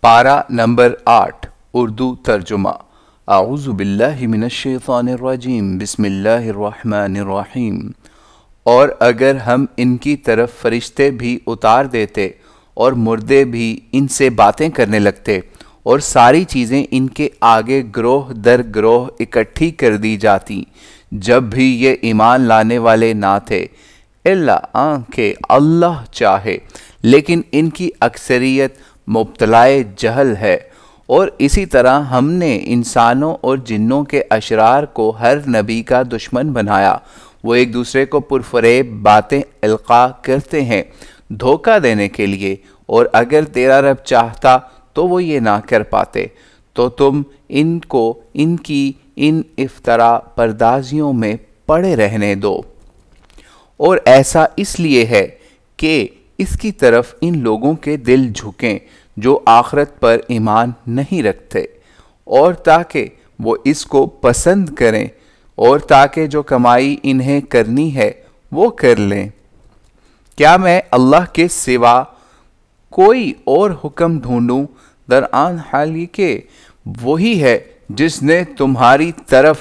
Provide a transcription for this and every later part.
پارہ نمبر 8 اردو ترجمہ۔ اعوذ باللہ من الشیطان الرجیم، بسم اللہ الرحمن الرحیم۔ اور اگر ہم ان کی طرف فرشتے بھی اتار دیتے اور مردے بھی ان سے باتیں کرنے لگتے اور ساری چیزیں ان کے آگے گروہ در گروہ اکٹھی کر دی جاتی جب بھی یہ ایمان لانے والے نہ تھے، الا کہ اللہ چاہے، لیکن ان کی اکثریت مبتلائے جہل ہے۔ اور اسی طرح ہم نے انسانوں اور جنوں کے اشرار کو ہر نبی کا دشمن بنایا، وہ ایک دوسرے کو پرفریب باتیں القاء کرتے ہیں دھوکہ دینے کے لیے، اور اگر تیرا رب چاہتا تو وہ یہ نہ کر پاتے، تو تم ان کو ان کی ان افترا پردازیوں میں پڑے رہنے دو۔ اور ایسا اس لیے ہے کہ اس کی طرف ان لوگوں کے دل جھکیں جو آخرت پر ایمان نہیں رکھتے، اور تاکہ وہ اس کو پسند کریں، اور تاکہ جو کمائی انہیں کرنی ہے وہ کر لیں۔ کیا میں اللہ کے سوا کوئی اور حکم ڈھونڈوں، درآن حال یہ کہ وہی ہے جس نے تمہاری طرف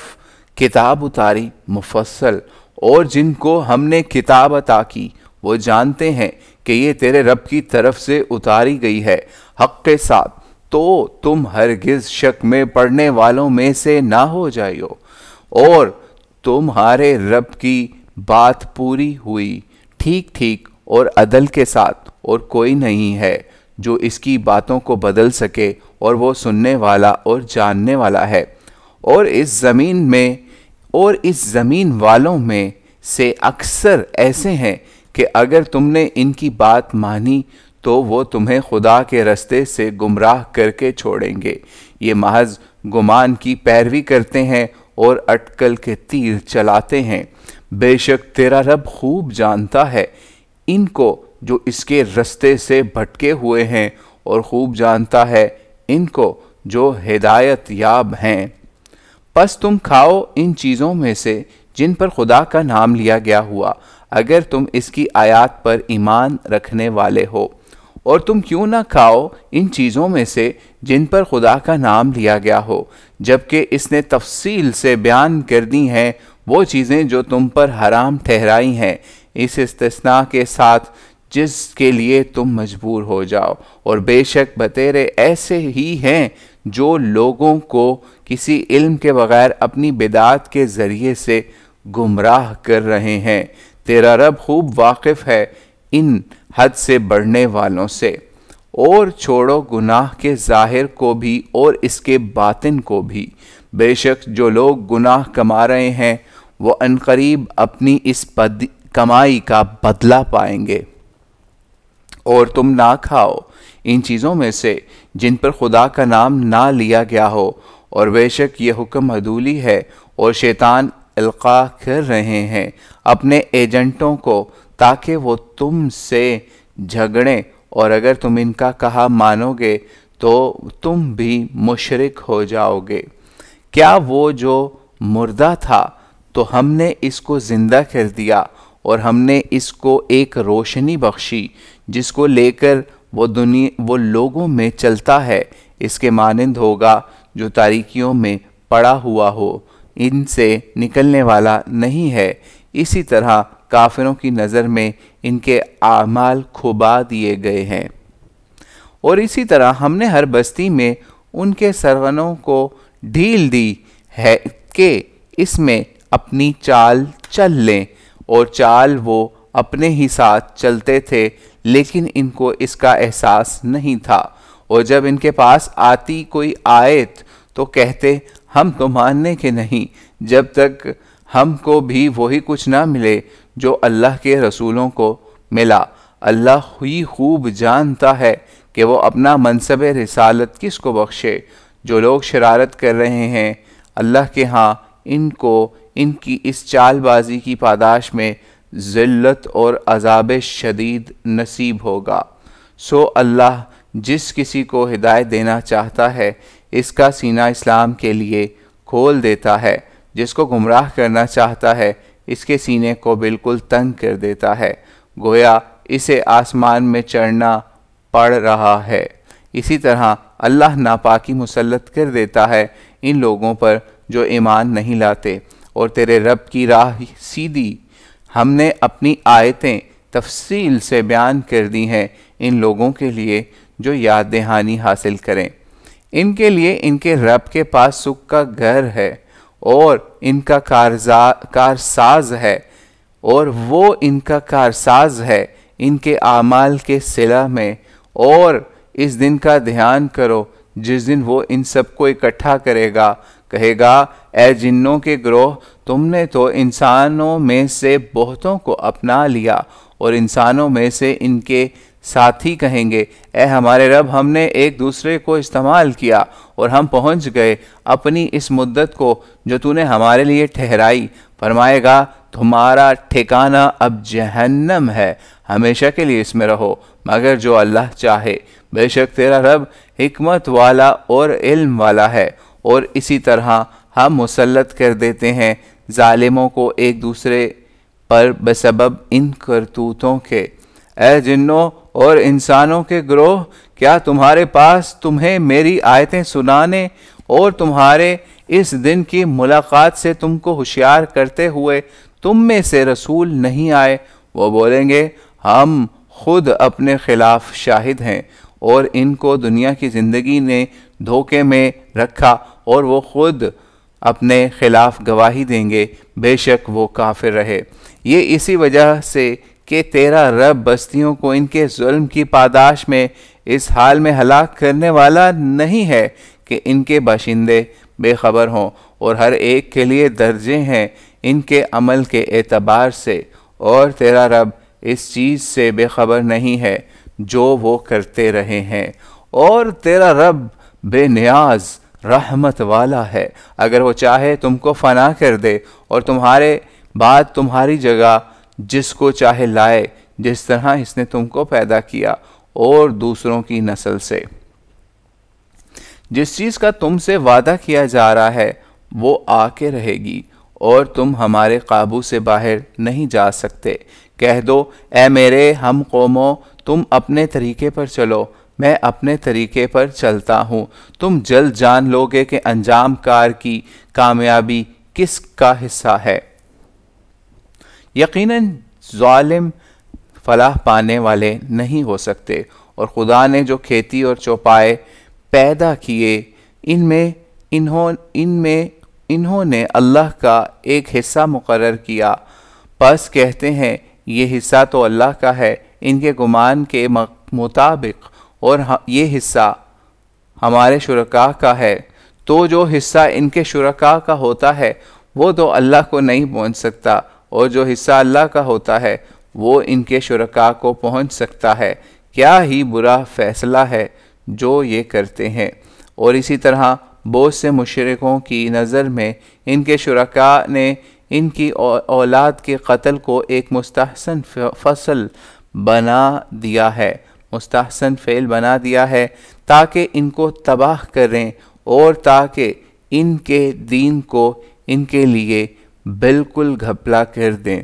کتاب اتاری مفصل، اور جن کو ہم نے کتاب عطا کی وہ جانتے ہیں کہ یہ تیرے رب کی طرف سے اتاری گئی ہے حق کے ساتھ، تو تم ہرگز شک میں پڑنے والوں میں سے نہ ہو جائیو، اور تمہارے رب کی بات پوری ہوئی ٹھیک ٹھیک اور عدل کے ساتھ، اور کوئی نہیں ہے جو اس کی باتوں کو بدل سکے، اور وہ سننے والا اور جاننے والا ہے۔ اور اس زمین والوں میں سے اکثر ایسے ہیں کہ اگر تم نے ان کی بات مانی تو وہ تمہیں خدا کے رستے سے گمراہ کر کے چھوڑیں گے۔ یہ محض گمان کی پیروی کرتے ہیں اور اٹکل کے تیر چلاتے ہیں۔ بے شک تیرا رب خوب جانتا ہے ان کو جو اس کے رستے سے بھٹکے ہوئے ہیں، اور خوب جانتا ہے ان کو جو ہدایت یاب ہیں۔ پس تم کھاؤ ان چیزوں میں سے جن پر خدا کا نام لیا گیا ہوا، اگر تم اس کی آیات پر ایمان رکھنے والے ہو، اور تم کیوں نہ کھاؤ ان چیزوں میں سے جن پر خدا کا نام لیا گیا ہو، جبکہ اس نے تفصیل سے بیان کر دی ہیں وہ چیزیں جو تم پر حرام ٹھہرائی ہیں، اس استثناء کے ساتھ جس کے لیے تم مجبور ہو جاؤ۔ اور بے شک بتیرے ایسے ہی ہیں جو لوگوں کو کسی علم کے بغیر اپنی بدعات کے ذریعے سے گمراہ کر رہے ہیں۔ تیرا رب خوب واقف ہے ان حد سے بڑھنے والوں سے۔ اور چھوڑو گناہ کے ظاہر کو بھی اور اس کے باطن کو بھی، بے شک جو لوگ گناہ کما رہے ہیں وہ عنقریب اپنی اس کمائی کا بدلہ پائیں گے۔ اور تم نہ کھاؤ ان چیزوں میں سے جن پر خدا کا نام نہ لیا گیا ہو، اور بے شک یہ حکم عدولی ہے، اور شیطان القاء کر رہے ہیں اپنے ایجنٹوں کو تاکہ وہ تم سے جھگڑیں، اور اگر تم ان کا کہا مانو گے تو تم بھی مشرک ہو جاؤ گے۔ کیا وہ جو مردہ تھا تو ہم نے اس کو زندہ کر دیا، اور ہم نے اس کو ایک روشنی بخشی جس کو لے کر وہ لوگوں میں چلتا ہے، اس کے مانند ہوگا جو تاریکیوں میں پڑا ہوا ہو، ان سے نکلنے والا نہیں ہے۔ اسی طرح کافروں کی نظر میں ان کے اعمال کھبا دیے گئے ہیں۔ اور اسی طرح ہم نے ہر بستی میں ان کے سرغنوں کو ڈھیل دی ہے کہ اس میں اپنی چال چل لیں، اور چال وہ اپنے ہی ساتھ چلتے تھے، لیکن ان کو اس کا احساس نہیں تھا۔ اور جب ان کے پاس آتی کوئی آیت تو کہتے ہم تو ماننے کے نہیں جب تک ہم کو بھی وہی کچھ نہ ملے جو اللہ کے رسولوں کو ملا۔ اللہ ہی خوب جانتا ہے کہ وہ اپنا منصب رسالت کس کو بخشے۔ جو لوگ شرارت کر رہے ہیں اللہ کے ہاں ان کو ان کی اس چال بازی کی پاداش میں ذلت اور عذاب شدید نصیب ہوگا۔ سو اللہ جس کسی کو ہدایت دینا چاہتا ہے اس کا سینہ اسلام کے لیے کھول دیتا ہے، جس کو گمراہ کرنا چاہتا ہے اس کے سینے کو بالکل تنگ کر دیتا ہے، گویا اسے آسمان میں چڑھنا پڑ رہا ہے۔ اسی طرح اللہ ناپاکی مسلط کر دیتا ہے ان لوگوں پر جو ایمان نہیں لاتے، اور تیرے رب کی راہ سیدھی ہم نے اپنی آیتیں تفصیل سے بیان کر دی ہیں ان لوگوں کے لیے جو یاد دہانی حاصل کریں۔ ان کے لیے ان کے رب کے پاس سکھ کا گھر ہے اور ان کا کارساز ہے، اور وہ ان کا کارساز ہے ان کے اعمال کے صلہ میں۔ اور اس دن کا دھیان کرو جس دن وہ ان سب کو اکٹھا کرے گا، کہے گا اے جنوں کے گروہ، تم نے تو انسانوں میں سے بہتوں کو اپنا لیا، اور انسانوں میں سے ان کے ساتھی کہیں گے اے ہمارے رب، ہم نے ایک دوسرے کو استعمال کیا اور ہم پہنچ گئے اپنی اس مدت کو جو تو نے ہمارے لیے ٹھہرائی۔ فرمائے گا تمہارا ٹھکانہ اب جہنم ہے، ہمیشہ کے لیے اس میں رہو مگر جو اللہ چاہے، بے شک تیرا رب حکمت والا اور علم والا ہے۔ اور اسی طرح ہم مسلط کر دیتے ہیں ظالموں کو ایک دوسرے پر بسبب ان کرتوتوں کے۔ اے جنوں اور انسانوں کے گروہ، کیا تمہارے پاس تمہیں میری آیتیں سنانے اور تمہارے اس دن کی ملاقات سے تم کو ہوشیار کرتے ہوئے تم میں سے رسول نہیں آئے؟ وہ بولیں گے ہم خود اپنے خلاف شاہد ہیں، اور ان کو دنیا کی زندگی نے دھوکے میں رکھا اور وہ خود اپنے خلاف گواہی دیں گے، بے شک وہ کافر رہے۔ یہ اسی وجہ سے کہ تیرا رب بستیوں کو ان کے ظلم کی پاداش میں اس حال میں ہلاک کرنے والا نہیں ہے کہ ان کے باشندے بے خبر ہوں، اور ہر ایک کے لیے درجے ہیں ان کے عمل کے اعتبار سے، اور تیرا رب اس چیز سے بے خبر نہیں ہے جو وہ کرتے رہے ہیں۔ اور تیرا رب بے نیاز رحمت والا ہے، اگر وہ چاہے تم کو فنا کر دے اور تمہارے بعد تمہاری جگہ جس کو چاہے لائے، جس طرح اس نے تم کو پیدا کیا اور دوسروں کی نسل سے۔ جس چیز کا تم سے وعدہ کیا جا رہا ہے وہ آ کے رہے گی، اور تم ہمارے قابو سے باہر نہیں جا سکتے۔ کہہ دو اے میرے ہم قوموں، تم اپنے طریقے پر چلو، میں اپنے طریقے پر چلتا ہوں، تم جلد جان لوگے کہ انجام کار کی کامیابی کس کا حصہ ہے۔ یقیناً ظالم فلاح پانے والے نہیں ہو سکتے، اور خدا نے جو کھیتی اور چوپائے پیدا کیے انہوں نے اللہ کا ایک حصہ مقرر کیا، پس کہتے ہیں یہ حصہ تو اللہ کا ہے ان کے گمان کے مطابق، اور یہ حصہ ہمارے شرکاء کا ہے۔ تو جو حصہ ان کے شرکاء کا ہوتا ہے وہ تو اللہ کو نہیں پہنچ سکتا، اور جو حصہ اللہ کا ہوتا ہے وہ ان کے شرکاء کو پہنچ سکتا ہے۔ کیا ہی برا فیصلہ ہے جو یہ کرتے ہیں۔ اور اسی طرح بہت سے مشرکوں کی نظر میں ان کے شرکاء نے ان کی اولاد کے قتل کو ایک مستحسن فعل بنا دیا ہے تاکہ ان کو تباہ کریں، اور تاکہ ان کے دین کو ان کے لیے بالکل گھپلا کر دیں،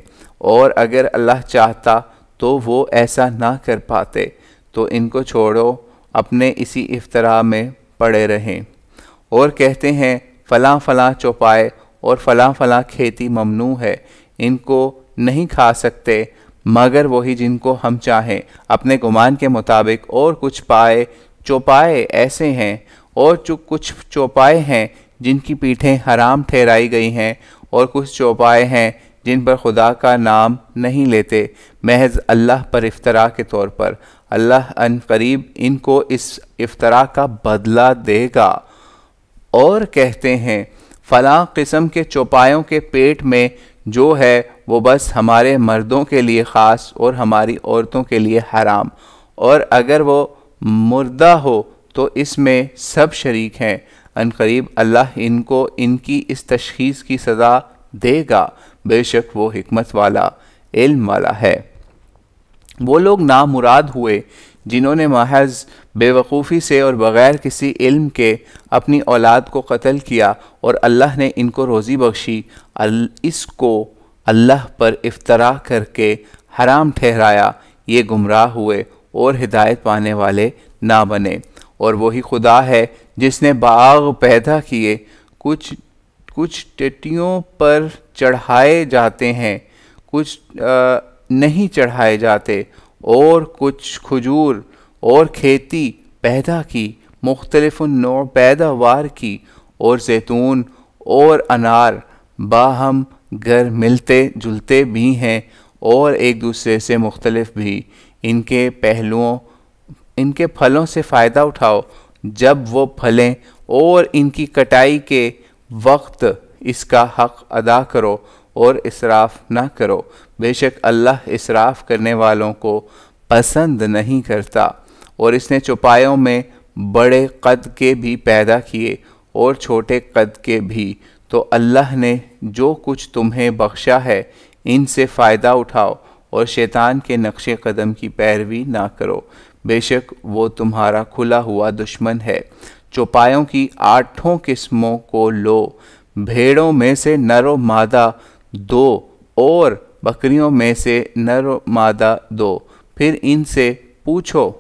اور اگر اللہ چاہتا تو وہ ایسا نہ کر پاتے۔ تو ان کو چھوڑو اپنے اسی افطرا میں پڑے رہیں، اور کہتے ہیں فلاں فلاں چوپائے اور فلاں فلاں کھیتی ممنوع ہے، ان کو نہیں کھا سکتے مگر وہی جن کو ہم چاہیں اپنے گمان کے مطابق، اور کچھ چوپائے ایسے ہیں اور کچھ چوپائے ہیں جن کی پیٹھیں حرام ٹھہرائی گئی ہیں، اور کچھ چوپائے ہیں جن پر خدا کا نام نہیں لیتے محض اللہ پر افطرا کے طور پر۔ اللہ ان قریب ان کو اس افطرا کا بدلہ دے گا۔ اور کہتے ہیں فلاں قسم کے چوپایوں کے پیٹ میں جو ہے وہ بس ہمارے مردوں کے لیے خاص اور ہماری عورتوں کے لیے حرام، اور اگر وہ مردہ ہو تو اس میں سب شریک ہیں۔ ان قریب اللہ ان کو ان کی اس تشخیص کی سزا دے گا، بے شک وہ حکمت والا علم والا ہے۔ وہ لوگ نامراد ہوئے جنہوں نے محض بے وقوفی سے اور بغیر کسی علم کے اپنی اولاد کو قتل کیا، اور اللہ نے ان کو روزی بخشی، اس کو اللہ پر افطرا کر کے حرام ٹھہرایا، یہ گمراہ ہوئے اور ہدایت پانے والے نہ بنے۔ اور وہی خدا ہے جس نے باغ پیدا کیے، کچھ ٹٹیوں پر چڑھائے جاتے ہیں، کچھ نہیں چڑھائے جاتے، اور کچھ کھجور اور کھیتی پیدا کی، مختلف نوع پیداوار کی، اور زیتون اور انار باہم گر ملتے جلتے بھی ہیں اور ایک دوسرے سے مختلف بھی۔ ان کے پھلوں سے فائدہ اٹھاؤ جب وہ پھلیں، اور ان کی کٹائی کے وقت اس کا حق ادا کرو اور اسراف نہ کرو، بے شک اللہ اسراف کرنے والوں کو پسند نہیں کرتا۔ اور اس نے چوپایوں میں بڑے قد کے بھی پیدا کیے اور چھوٹے قد کے بھی، تو اللہ نے جو کچھ تمہیں بخشا ہے ان سے فائدہ اٹھاؤ اور شیطان کے نقش قدم کی پیروی نہ کرو، بے شک وہ تمہارا کھلا ہوا دشمن ہے۔ چوپایوں کی 8 قسموں کو لو، بھیڑوں میں سے نر و مادہ 2 اور بکریوں میں سے نر و مادہ 2، پھر ان سے پوچھو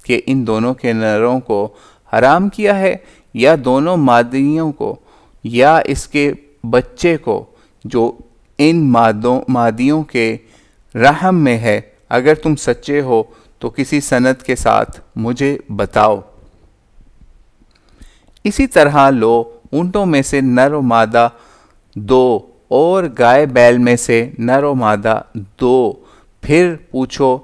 کہ ان دونوں کے نروں کو حرام کیا ہے یا دونوں مادیوں کو، یا اس کے بچے کو جو ان مادیوں کے رحم میں ہے؟ اگر تم سچے ہو تو کسی سند کے ساتھ مجھے بتاؤ۔ اسی طرح لو، اونٹوں میں سے نر و مادہ 2 اور گائے بیل میں سے نر و مادہ 2، پھر پوچھو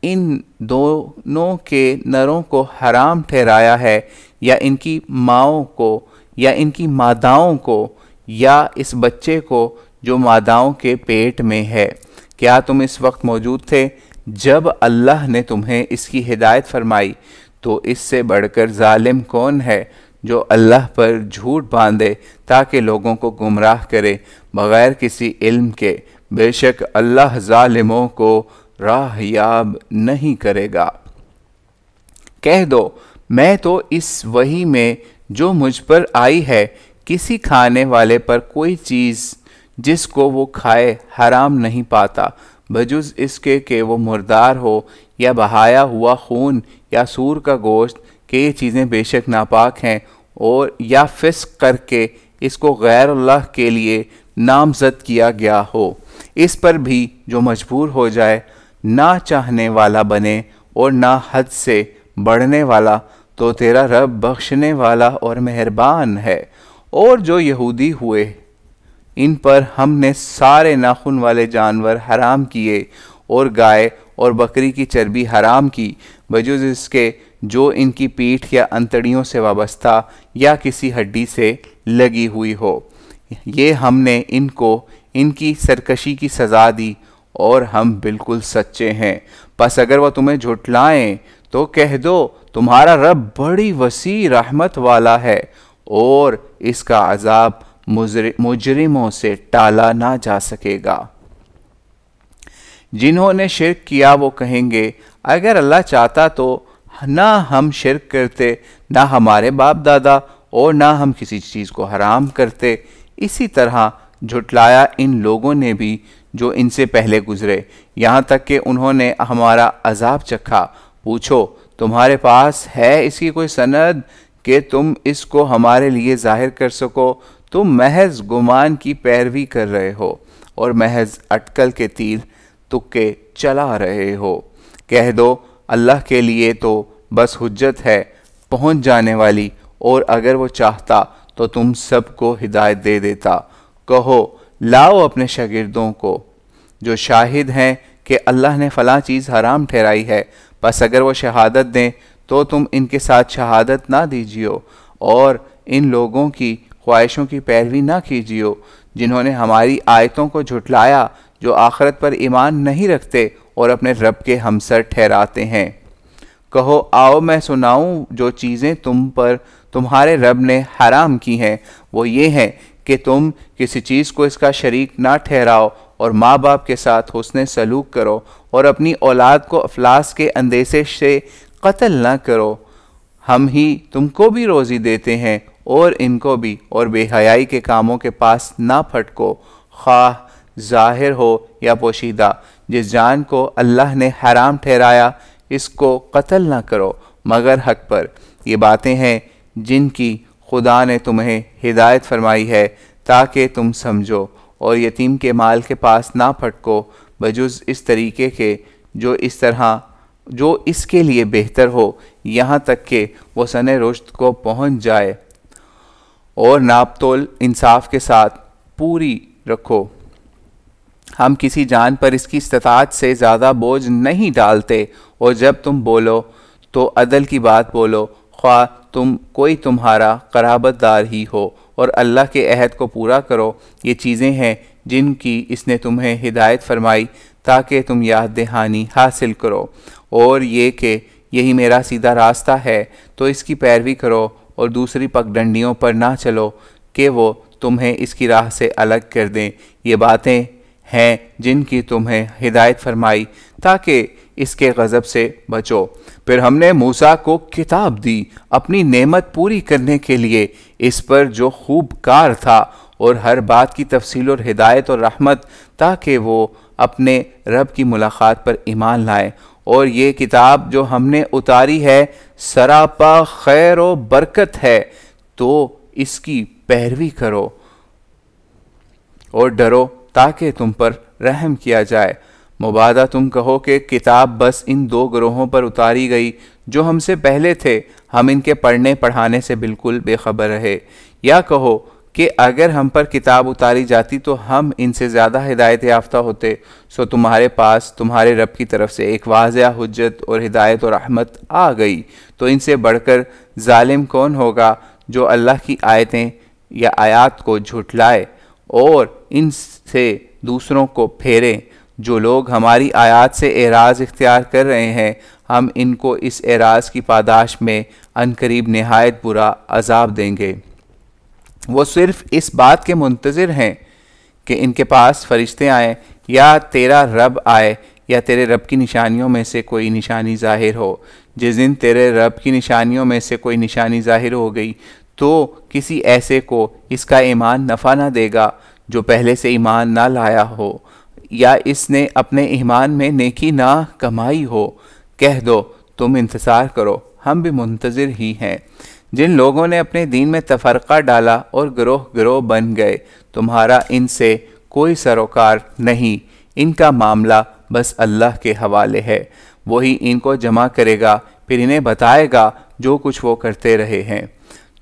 ان دونوں کے نروں کو حرام ٹھہرایا ہے یا ان کی ماؤں کو، یا ان کی ماداؤں کو، یا اس بچے کو جو ماداؤں کے پیٹ میں ہے؟ کیا تم اس وقت موجود تھے جب اللہ نے تمہیں اس کی ہدایت فرمائی؟ تو اس سے بڑھ کر ظالم کون ہے جو اللہ پر جھوٹ باندھے تاکہ لوگوں کو گمراہ کرے بغیر کسی علم کے؟ بے شک اللہ ظالموں کو راہ یاب نہیں کرے گا۔ کہہ دو، میں تو اس وحی میں جو مجھ پر آئی ہے کسی کھانے والے پر کوئی چیز جس کو وہ کھائے حرام نہیں پاتا، بجز اس کے کہ وہ مردار ہو یا بہایا ہوا خون یا سور کا گوشت، کہ یہ چیزیں بے شک ناپاک ہیں، اور یا فسق کر کے اس کو غیر اللہ کے لیے نامزد کیا گیا ہو۔ اس پر بھی جو مجبور ہو جائے، نہ چاہنے والا بنے اور نہ حد سے بڑھنے والا، تو تیرا رب بخشنے والا اور مہربان ہے۔ اور جو یہودی ہوئے، ان پر ہم نے سارے ناخن والے جانور حرام کیے، اور گائے اور بکری کی چربی حرام کی، بجز اس کے جو ان کی پیٹھ یا انتڑیوں سے وابستہ یا کسی ہڈی سے لگی ہوئی ہو۔ یہ ہم نے ان کو ان کی سرکشی کی سزا دی، اور ہم بالکل سچے ہیں۔ پس اگر وہ تمہیں جھٹلائیں تو کہہ دو، تمہارا رب بڑی وسیع رحمت والا ہے، اور اس کا عذاب مجرموں سے ٹالا نہ جا سکے گا۔ جنہوں نے شرک کیا وہ کہیں گے، اگر اللہ چاہتا تو نہ ہم شرک کرتے، نہ ہمارے باپ دادا، اور نہ ہم کسی چیز کو حرام کرتے۔ اسی طرح جھٹلایا ان لوگوں نے بھی جو ان سے پہلے گزرے، یہاں تک کہ انہوں نے ہمارا عذاب چکھا۔ پوچھو، تمہارے پاس ہے اس کی کوئی سند کہ تم اس کو ہمارے لیے ظاہر کر سکو؟ تم محض گمان کی پیروی کر رہے ہو اور محض اٹکل کے تیر تکے چلا رہے ہو۔ کہہ دو، اللہ کے لیے تو بس حجت ہے پہنچ جانے والی، اور اگر وہ چاہتا تو تم سب کو ہدایت دے دیتا۔ کہو، لاؤ اپنے شاگردوں کو جو شاہد ہیں کہ اللہ نے فلاں چیز حرام ٹھہرائی ہے، بس اگر وہ شہادت دیں تو تم ان کے ساتھ شہادت نہ دیجیو، اور ان لوگوں کی خواہشوں کی پیروی نہ کیجیو جنہوں نے ہماری آیتوں کو جھٹلایا، جو آخرت پر ایمان نہیں رکھتے اور اپنے رب کے ہمسر ٹھہراتے ہیں۔ کہو، آؤ میں سناؤں جو چیزیں تم پر تمہارے رب نے حرام کی ہیں، وہ یہ ہیں کہ تم کسی چیز کو اس کا شریک نہ ٹھہراؤ، اور ماں باپ کے ساتھ حسن سلوک کرو، اور اپنی اولاد کو افلاس کے اندیشے سے قتل نہ کرو۔ ہم ہی تم کو بھی روزی دیتے ہیں اور ان کو بھی، اور بے حیائی کے کاموں کے پاس نہ پھٹکو، خواہ ظاہر ہو یا پوشیدہ۔ جس جان کو اللہ نے حرام ٹھہرایا اس کو قتل نہ کرو، مگر حق پر۔ یہ باتیں ہیں جن کی خدا نے تمہیں ہدایت فرمائی ہے تاکہ تم سمجھو، اور یتیم کے مال کے پاس نہ پھٹکو بجز اس طریقے کے جو اس کے لیے بہتر ہو، یہاں تک کہ وہ سن رشد کو پہنچ جائے، اور ناپ تول انصاف کے ساتھ پوری رکھو۔ ہم کسی جان پر اس کی استطاعت سے زیادہ بوجھ نہیں ڈالتے، اور جب تم بولو تو عدل کی بات بولو، خواہ کوئی تمہارا قرابت دار ہی ہو، اور اللہ کے عہد کو پورا کرو۔ یہ چیزیں ہیں جن کی اس نے تمہیں ہدایت فرمائی تاکہ تم یاد دہانی حاصل کرو، اور یہ کہ یہی میرا سیدھا راستہ ہے تو اس کی پیروی کرو، اور دوسری پگڈنڈیوں پر نہ چلو کہ وہ تمہیں اس کی راہ سے الگ کر دیں۔ یہ باتیں ہیں جن کی تمہیں ہدایت فرمائی تاکہ اس کے غضب سے بچو۔ پھر ہم نے موسیٰ کو کتاب دی اپنی نعمت پوری کرنے کے لیے، اس پر جو خوب کار تھا، اور ہر بات کی تفصیل اور ہدایت اور رحمت، تاکہ وہ اپنے رب کی ملاقات پر ایمان لائیں۔ اور یہ کتاب جو ہم نے اتاری ہے سراپا خیر و برکت ہے، تو اس کی پیروی کرو اور ڈرو تاکہ تم پر رحم کیا جائے۔ مبادا تم کہو کہ کتاب بس ان 2 گروہوں پر اتاری گئی جو ہم سے پہلے تھے، ہم ان کے پڑھنے پڑھانے سے بالکل بے خبر رہے، یا کہو کہ اگر ہم پر کتاب اتاری جاتی تو ہم ان سے زیادہ ہدایت یافتہ ہوتے، سو تمہارے پاس تمہارے رب کی طرف سے ایک واضح حجت اور ہدایت اور رحمت آ گئی، تو ان سے بڑھ کر ظالم کون ہوگا جو اللہ کی آیتیں یا آیات کو جھٹلائے اور ان سے دوسروں کو پھیرے۔ جو لوگ ہماری آیات سے اعراض اختیار کر رہے ہیں، ہم ان کو اس اعراض کی پاداش میں عنقریب نہایت برا عذاب دیں گے۔ وہ صرف اس بات کے منتظر ہیں کہ ان کے پاس فرشتے آئیں، یا تیرا رب آئے، یا تیرے رب کی نشانیوں میں سے کوئی نشانی ظاہر ہو۔ جس دن تیرے رب کی نشانیوں میں سے کوئی نشانی ظاہر ہو گئی تو کسی ایسے کو اس کا ایمان نفع نہ دے گا جو پہلے سے ایمان نہ لایا ہو، یا اس نے اپنے ایمان میں نیکی نہ کمائی ہو۔ کہہ دو تم انتظار کرو، ہم بھی منتظر ہی ہیں۔ جن لوگوں نے اپنے دین میں تفرقہ ڈالا اور گروہ گروہ بن گئے، تمہارا ان سے کوئی سروکار نہیں، ان کا معاملہ بس اللہ کے حوالے ہے۔ وہی ان کو جمع کرے گا، پھر انہیں بتائے گا جو کچھ وہ کرتے رہے ہیں۔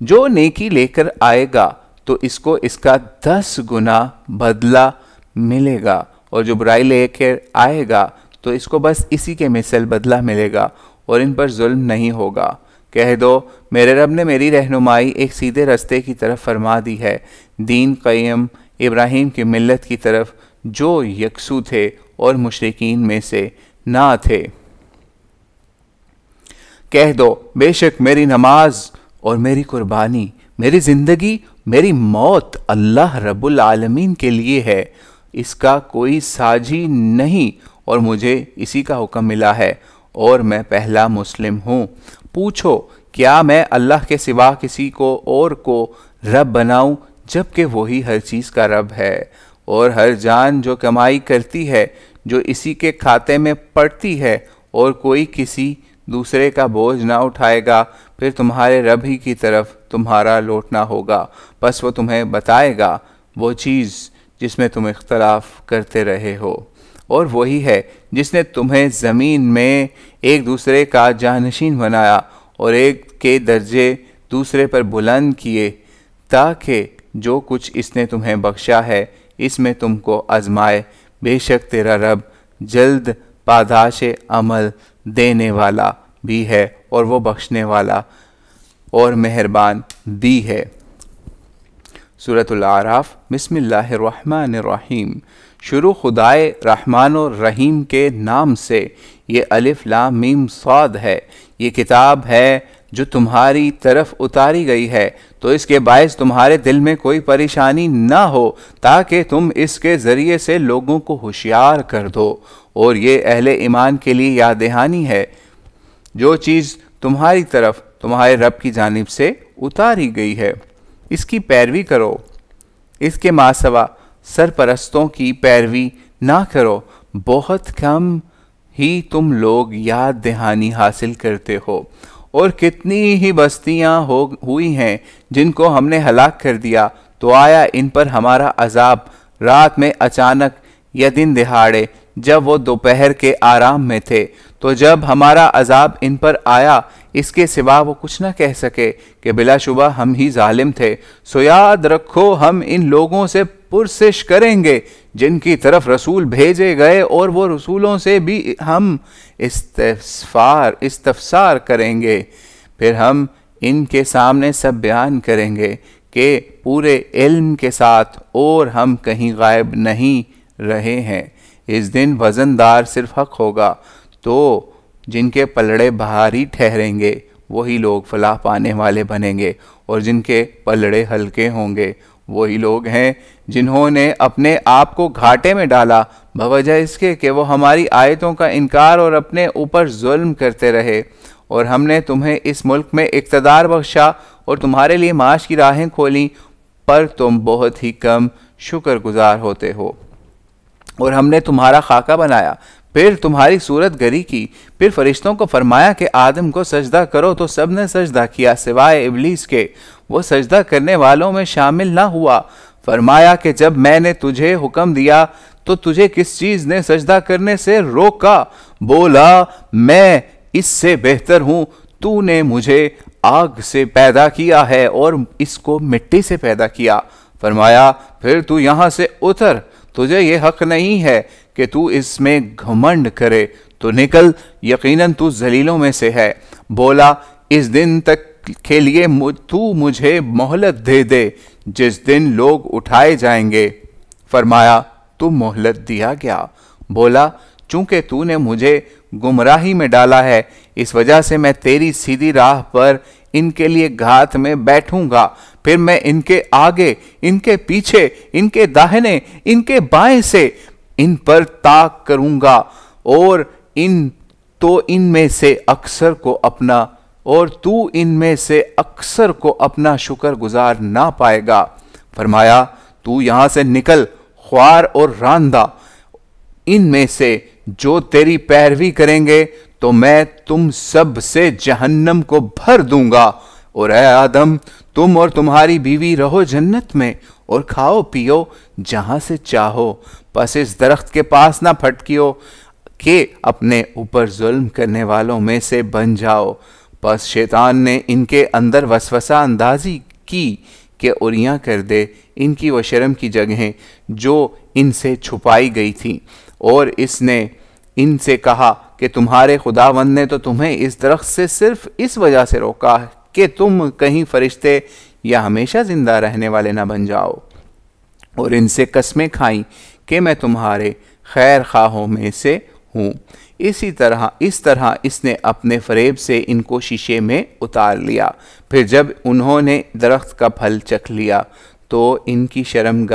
جو نیکی لے کر آئے گا تو اس کو اس کا 10 گنا بدلہ ملے گا، اور جو برائی لے کر آئے گا تو اس کو بس اسی کے مثل بدلہ ملے گا، اور ان پر ظلم نہیں ہوگا۔ کہہ دو میرے رب نے میری رہنمائی ایک سیدھے رستے کی طرف فرما دی ہے، دین قیم ابراہیم کی ملت کی طرف، جو یکسو تھے اور مشرکین میں سے نہ تھے۔ کہہ دو بے شک میری نماز اور میری قربانی، میری زندگی، میری موت اللہ رب العالمین کے لیے ہے، اس کا کوئی ساجی نہیں، اور مجھے اسی کا حکم ملا ہے، اور میں پہلا مسلم ہوں۔ پوچھو کیا میں اللہ کے سوا کسی کو اور کو رب بناؤں جبکہ وہی ہر چیز کا رب ہے، اور ہر جان جو کمائی کرتی ہے جو اسی کے کھاتے میں پڑتی ہے، اور کوئی کسی دوسرے کا بوجھ نہ اٹھائے گا، پھر تمہارے رب ہی کی طرف تمہارا لوٹنا ہوگا، پس وہ تمہیں بتائے گا وہ چیز جس میں تم اختلاف کرتے رہے ہو۔ اور وہی ہے جس نے تمہیں زمین میں ایک دوسرے کا جانشین بنایا اور ایک کے درجے دوسرے پر بلند کیے، تاکہ جو کچھ اس نے تمہیں بخشا ہے اس میں تم کو آزمائے۔ بے شک تیرا رب جلد پاداش عمل دینے والا بھی ہے، اور وہ بخشنے والا اور مہربان بھی ہے۔ سورۃ الاعراف۔ بسم اللہ الرحمن الرحیم۔ شروع خدائے رحمان و رحیم کے نام سے۔ یہ الف لام میم صاد ہے۔ یہ کتاب ہے جو تمہاری طرف اتاری گئی ہے تو اس کے باعث تمہارے دل میں کوئی پریشانی نہ ہو، تاکہ تم اس کے ذریعے سے لوگوں کو ہوشیار کر دو، اور یہ اہل ایمان کے لیے یاد دہانی ہے جو چیز تمہاری طرف تمہارے رب کی جانب سے اتاری گئی ہے، اس کی پیروی کرو، اس کے ماں سوا سرپرستوں کی پیروی نہ کرو، بہت کم ہی تم لوگ یاد دہانی حاصل کرتے ہو۔ اور کتنی ہی بستیاں ہوئی ہیں جن کو ہم نے ہلاک کر دیا، تو آیا ان پر ہمارا عذاب رات میں اچانک یا دن دہاڑے جب وہ دوپہر کے آرام میں تھے؟ تو جب ہمارا عذاب ان پر آیا اس کے سوا وہ کچھ نہ کہہ سکے کہ بلا شبہ ہم ہی ظالم تھے۔ سو یاد رکھو ہم ان لوگوں سے پرسش کریں گے جن کی طرف رسول بھیجے گئے، اور وہ رسولوں سے بھی ہم استفسار کریں گے، پھر ہم ان کے سامنے سب بیان کریں گے کہ پورے علم کے ساتھ، اور ہم کہیں غائب نہیں رہے ہیں۔ اس دن وزن دار صرف حق ہوگا، تو جن کے پلڑے بھاری ٹھہریں گے وہی لوگ فلاح پانے والے بنیں گے، اور جن کے پلڑے ہلکے ہوں گے وہی لوگ ہیں جنہوں نے اپنے آپ کو گھاٹے میں ڈالا بوجہ اس کے کہ وہ ہماری آیتوں کا انکار اور اپنے اوپر ظلم کرتے رہے۔ اور ہم نے تمہیں اس ملک میں اقتدار بخشا اور تمہارے لیے معاش کی راہیں کھولیں، پر تم بہت ہی کم شکر گزار ہوتے ہو۔ اور ہم نے تمہارا خاکہ بنایا، پھر تمہاری صورت گری کی، پھر فرشتوں کو فرمایا کہ آدم کو سجدہ کرو، تو سب نے سجدہ کیا سوائے ابلیس کے، وہ سجدہ کرنے والوں میں شامل نہ ہوا۔ فرمایا کہ جب میں نے تجھے حکم دیا تو تجھے کس چیز نے سجدہ کرنے سے روکا؟ بولا میں اس سے بہتر ہوں، تو نے مجھے آگ سے پیدا کیا ہے اور اس کو مٹی سے پیدا کیا۔ فرمایا پھر تو یہاں سے اتر، تجھے یہ حق نہیں ہے کہ تو اس میں گھمنڈ کرے، تو نکل، یقیناً تو ذلیلوں میں سے ہے۔ بولا اس دن تک کے لیے تو مجھے مہلت دے دے جس دن لوگ اٹھائے جائیں گے۔ فرمایا تو مہلت دیا گیا۔ بولا چونکہ تو نے مجھے گمراہی میں ڈالا ہے، اس وجہ سے میں تیری سیدھی راہ پر ان کے لیے گھات میں بیٹھوں گا، پھر میں ان کے آگے، ان کے پیچھے، ان کے داہنے، ان کے بائیں سے ان پر طاق کروں گا، اور تو ان میں سے اکثر کو اپنا شکر گزار نہ پائے گا۔ فرمایا تو یہاں سے نکل، خوار اور راندہ، ان میں سے جو تیری پیروی کریں گے تو میں تم سب سے جہنم کو بھر دوں گا۔ اور اے آدم، تم اور تمہاری بیوی رہو جنت میں اور کھاؤ پیو جہاں سے چاہو، پس اس درخت کے پاس نہ پھٹکیو کہ اپنے اوپر ظلم کرنے والوں میں سے بن جاؤ۔ پس شیطان نے ان کے اندر وسوسہ اندازی کی کہ اوریاں کر دے ان کی وہ شرم کی جگہیں جو ان سے چھپائی گئی تھیں، اور اس نے ان سے کہا کہ تمہارے خداوند نے تو تمہیں اس درخت سے صرف اس وجہ سے روکا کہ تم کہیں فرشتے یا ہمیشہ زندہ رہنے والے نہ بن جاؤ، اور ان سے قسمیں کھائیں کہ میں تمہارے خیر خواہوں میں سے ہوں۔ اس طرح اس نے اپنے فریب سے ان کو شیشے میں اتار لیا۔ پھر جب انہوں نے درخت کا پھل چکھ لیا تو ان کی شرم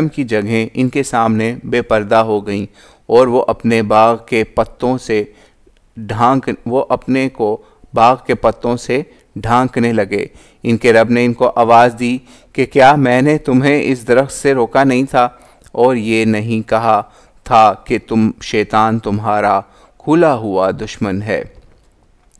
کی جگہیں ان کے سامنے بے پردہ ہو گئیں، اور وہ اپنے باغ کے پتوں سے ڈھانکنے لگے۔ ان کے رب نے ان کو آواز دی کہ کیا میں نے تمہیں اس درخت سے روکا نہیں تھا، اور یہ نہیں کہا تھا کہ شیطان تمہارا کھلا ہوا دشمن ہے؟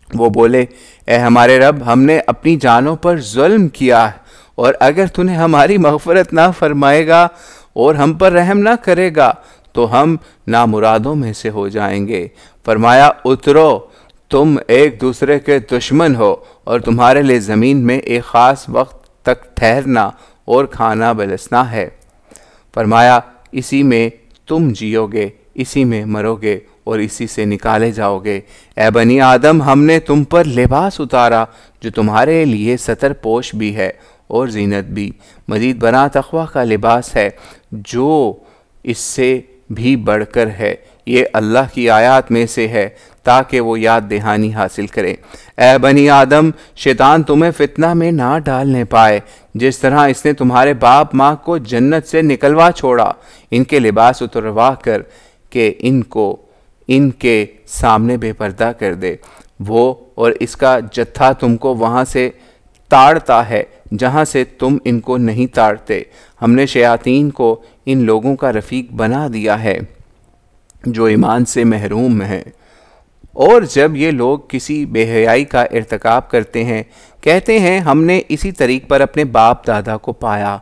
وہ بولے اے ہمارے رب، ہم نے اپنی جانوں پر ظلم کیا ہے، اور اگر تو نے ہماری مغفرت نہ فرمائے گا اور ہم پر رحم نہ کرے گا تو ہم نامرادوں میں سے ہو جائیں گے۔ فرمایا اترو، تم ایک دوسرے کے دشمن ہو، اور تمہارے لیے زمین میں ایک خاص وقت تک ٹھہرنا اور کھانا بلسنا ہے۔ فرمایا اسی میں تم جیو گے، اسی میں مرو گے اور اسی سے نکالے جاؤ گے۔ اے بنی آدم، ہم نے تم پر لباس اتارا جو تمہارے لیے ستر پوش بھی ہے اور زینت بھی، مزید برآں تقوی کا لباس ہے جو اس سے بھی بڑھ کر ہے، یہ اللہ کی آیات میں سے ہے تاکہ وہ یاد دہانی حاصل کرے۔ اے بنی آدم، شیطان تمہیں فتنہ میں نہ ڈالنے پائے جس طرح اس نے تمہارے باپ ماں کو جنت سے نکلوا چھوڑا، ان کے لباس اتروا کر کہ ان کو ان کے سامنے بے پردہ کر دے۔ وہ اور اس کا جتھا تم کو وہاں سے تاڑتا ہے جہاں سے تم ان کو نہیں تاڑتے۔ ہم نے شیاطین کو ان لوگوں کا رفیق بنا دیا ہے جو ایمان سے محروم ہیں، اور جب یہ لوگ کسی بے حیائی کا ارتکاب کرتے ہیں کہتے ہیں ہم نے اسی طریق پر اپنے باپ دادا کو پایا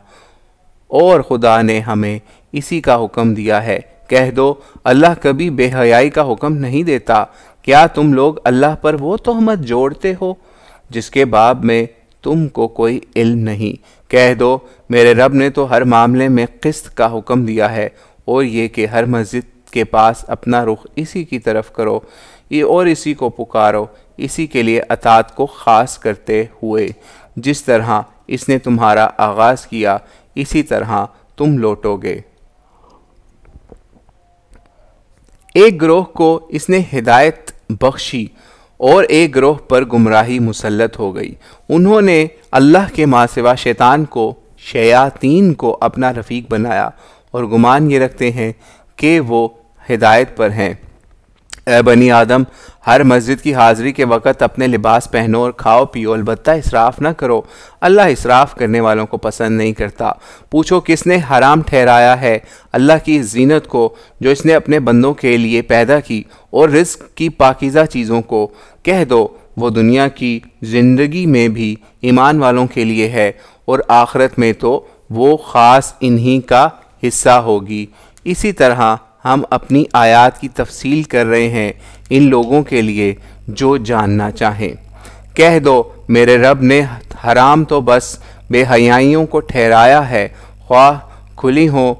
اور خدا نے ہمیں اسی کا حکم دیا ہے۔ کہہ دو اللہ کبھی بے حیائی کا حکم نہیں دیتا۔ کیا تم لوگ اللہ پر وہ تہمت جوڑتے ہو جس کے باب میں تم کو کوئی علم نہیں؟ کہہ دو میرے رب نے تو ہر معاملے میں قسط کا حکم دیا ہے، اور یہ کہ ہر مسجد کے پاس اپنا رخ اسی کی طرف کرو اور اسی کو پکارو، اسی کے لیے اطاعت کو خاص کرتے ہوئے جس طرح اس نے تمہارا آغاز کیا اسی طرح تم لوٹو گے۔ ایک گروہ کو اس نے ہدایت بخشی اور ایک گروہ پر گمراہی مسلط ہو گئی۔ انہوں نے اللہ کے ماں سوا شیاطین کو اپنا رفیق بنایا اور گمان یہ رکھتے ہیں کہ وہ ہدایت پر ہیں۔ اے بنی آدم، ہر مسجد کی حاضری کے وقت اپنے لباس پہنو اور کھاؤ پیو، البتہ اسراف نہ کرو، اللہ اسراف کرنے والوں کو پسند نہیں کرتا۔ پوچھو کس نے حرام ٹھہرایا ہے اللہ کی زینت کو جو اس نے اپنے بندوں کے لیے پیدا کی، اور رزق کی پاکیزہ چیزوں کو؟ کہہ دو وہ دنیا کی زندگی میں بھی ایمان والوں کے لیے ہے، اور آخرت میں تو وہ خاص انہی کا حصہ ہوگی۔ اسی طرح ہم اپنی آیات کی تفصیل کر رہے ہیں ان لوگوں کے لیے جو جاننا چاہیں۔ کہہ دو میرے رب نے حرام تو بس بے حیائیوں کو ٹھہرایا ہے، خواہ کھلی ہوں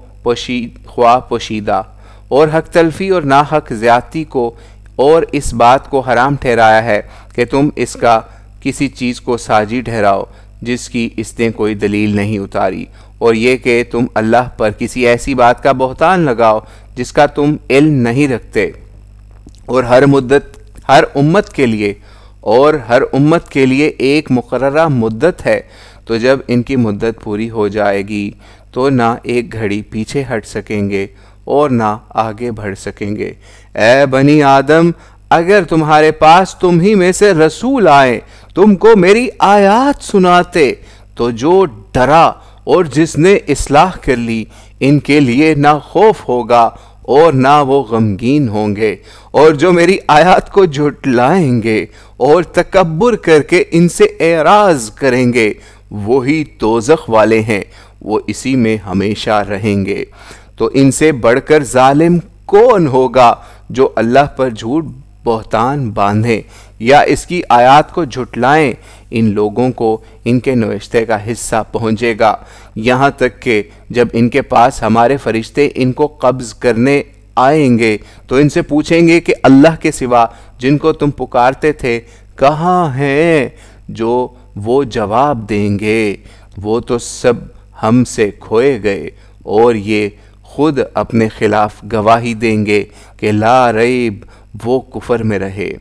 خواہ پوشیدہ، اور حق تلفی اور ناحق زیادتی کو، اور اس بات کو حرام ٹھہرایا ہے کہ تم اس کا کسی چیز کو ساجی ٹھہراؤ جس کی اس نے کوئی دلیل نہیں اتاری، اور یہ کہ تم اللہ پر کسی ایسی بات کا بہتان لگاؤ جس کا تم علم نہیں رکھتے، اور ہر امت کے لیے ایک مقررہ مدت ہے، تو جب ان کی مدت پوری ہو جائے گی تو نہ ایک گھڑی پیچھے ہٹ سکیں گے اور نہ آگے بڑھ سکیں گے۔ اے بنی آدم، اگر تمہارے پاس تم ہی میں سے رسول آئے تم کو میری آیات سناتے تو جو ڈرا اور جس نے اصلاح کر لی ان کے لیے نہ خوف ہوگا اور نہ وہ غمگین ہوں گے، اور جو میری آیات کو جھٹلائیں گے اور تکبر کر کے ان سے اعراض کریں گے وہی دوزخ والے ہیں، وہ اسی میں ہمیشہ رہیں گے۔ تو ان سے بڑھ کر ظالم کون ہوگا جو اللہ پر جھوٹ بہتان باندھیں یا اس کی آیات کو جھٹلائیں؟ ان لوگوں کو ان کے نوشتے کا حصہ پہنچے گا، یہاں تک کہ جب ان کے پاس ہمارے فرشتے ان کو قبض کرنے آئیں گے تو ان سے پوچھیں گے کہ اللہ کے سوا جن کو تم پکارتے تھے کہاں ہیں؟ جو وہ جواب دیں گے وہ تو سب ہم سے کھوئے گئے، اور یہ خود اپنے خلاف گواہی دیں گے کہ لا ریب وہ کفر میں رہے۔